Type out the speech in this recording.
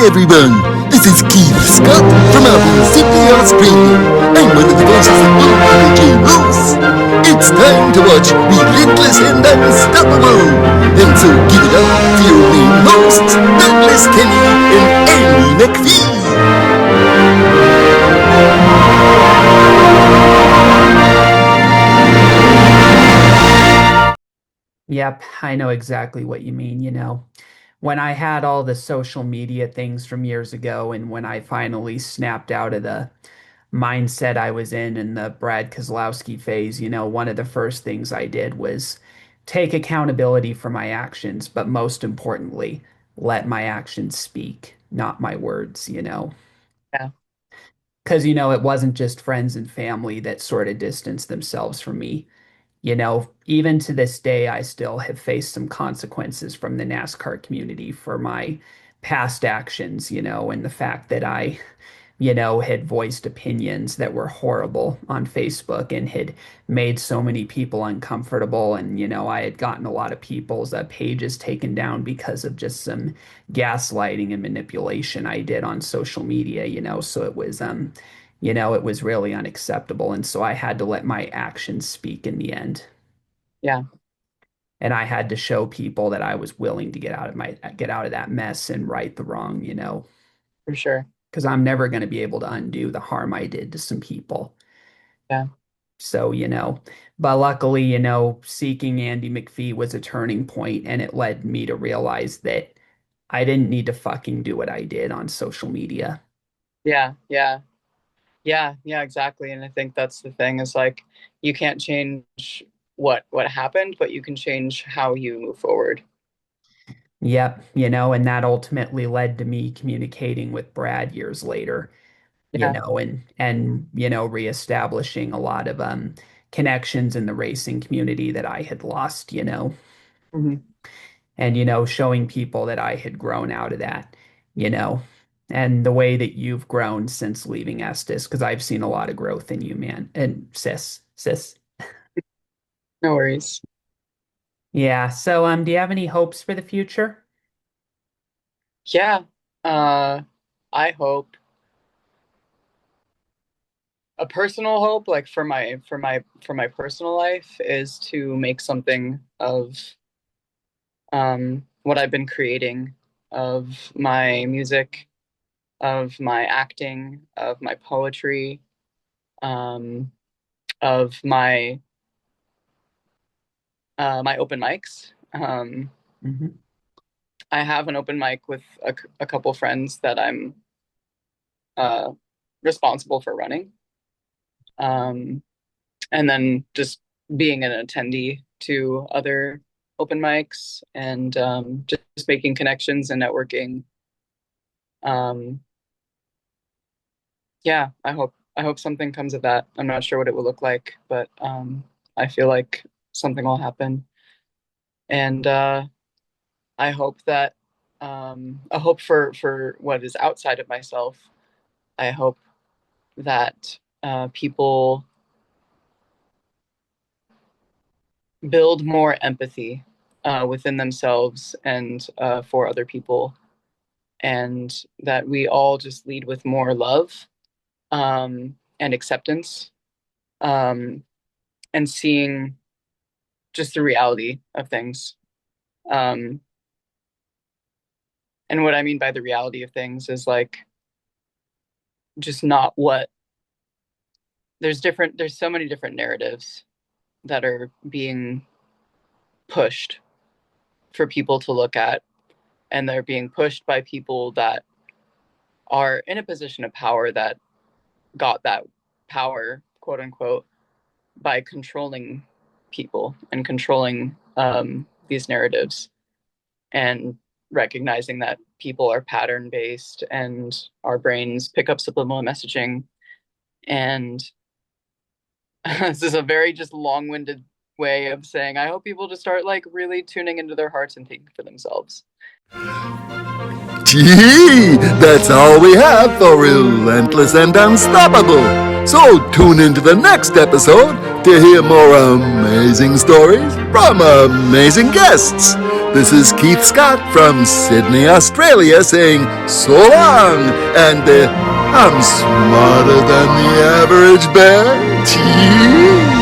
everyone, this is Keith Scott from Apple City, Australia. I'm one of the voices of Bull Energy Loose. It's time to watch Relentless and Unstoppable. And so give it up for your main hosts, Douglas Kelly and Andy McPhee. Yep, I know exactly what you mean. When I had all the social media things from years ago, and when I finally snapped out of the mindset I was in the Brad Kozlowski phase, one of the first things I did was take accountability for my actions, but most importantly, let my actions speak, not my words. Yeah. Because, it wasn't just friends and family that sort of distanced themselves from me. Even to this day, I still have faced some consequences from the NASCAR community for my past actions, and the fact that I, had voiced opinions that were horrible on Facebook and had made so many people uncomfortable. And, I had gotten a lot of people's pages taken down because of just some gaslighting and manipulation I did on social media, so it was really unacceptable. And so I had to let my actions speak in the end. Yeah, And I had to show people that I was willing to get out of that mess and right the wrong, for sure. because I'm never going to be able to undo the harm I did to some people. Yeah. So, but luckily, seeking Andy McPhee was a turning point, and it led me to realize that I didn't need to fucking do what I did on social media. Yeah. Yeah. Yeah, exactly. And I think that's the thing is like you can't change what happened, but you can change how you move forward. Yep, and that ultimately led to me communicating with Brad years later, Yeah. and reestablishing a lot of connections in the racing community that I had lost, Hmm. and showing people that I had grown out of that, you know, and the way that you've grown since leaving Estes, because I've seen a lot of growth in you, man, and sis. No worries. Yeah. So, do you have any hopes for the future? Yeah. Uh I hope a personal hope like for my personal life is to make something of what I've been creating, of my music, of my acting, of my poetry, um of my open mics. Hmm. I have an open mic with a couple friends that I'm uh, responsible for running, um, and then just being an attendee to other open mics and just making connections and networking. Um, yeah, I hope something comes of that. I'm not sure what it will look like, but I feel like something will happen, and I hope that a hope for what is outside of myself. I hope that people build more empathy within themselves and for other people, and that we all just lead with more love and acceptance, um, and seeing just the reality of things. Um, and what I mean by the reality of things is like just not what there's so many different narratives that are being pushed for people to look at, and they're being pushed by people that are in a position of power that got that power, quote unquote, by controlling people and controlling these narratives, and recognizing that people are pattern based and our brains pick up subliminal messaging. And this is a very just long winded way of saying I hope people just start like really tuning into their hearts and thinking for themselves. Gee, that's all we have for Relentless and Unstoppable. So tune into the next episode to hear more amazing stories from amazing guests. This is Keith Scott from Sydney, Australia, saying so long, and I'm smarter than the average bear. Cheese!